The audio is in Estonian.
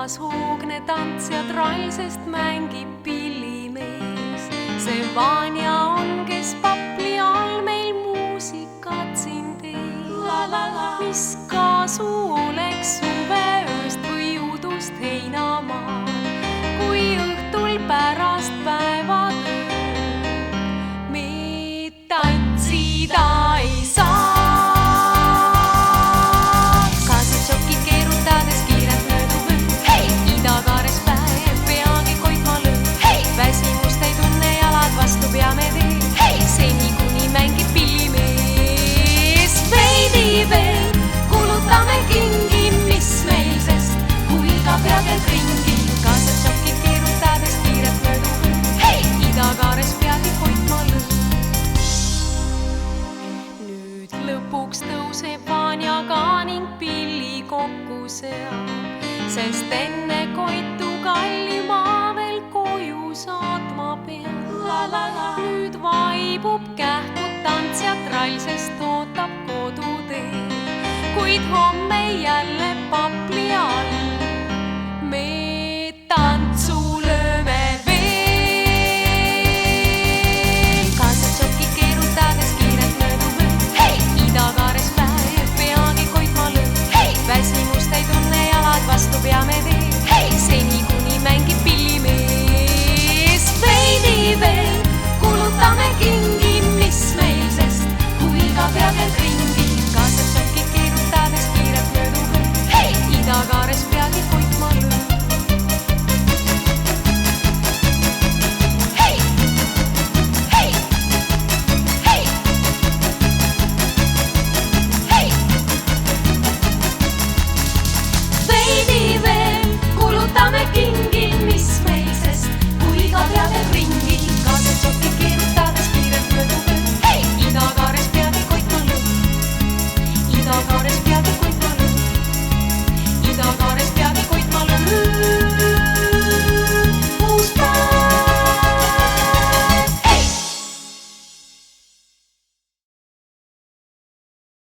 hoogne tantsija trall, sest mängib pillimees. See Vanja on, kes papli all meil muusikat siin teeb. Mis kasu oleks suveööst või udust heinamaal, kui õhtul pärast päevatööd me tantsida ei saa. Peame teed, seni kuni mängib pillimees. Veidi veel kulutame kingi, mis meil, sest kui ka peadelt ringi kaasad šokki keerutades kiiret mööduv. Idakaares peagi hoidma lõõm. Nüüd lõpuks tõuseb Vanjaga ning pilli kokku seab, sest enne Koitu kallima veel koju saatma peab. Nüüd vaibub kähkud tantsija trall, sest ootab kodutee, kuid homme jälle papli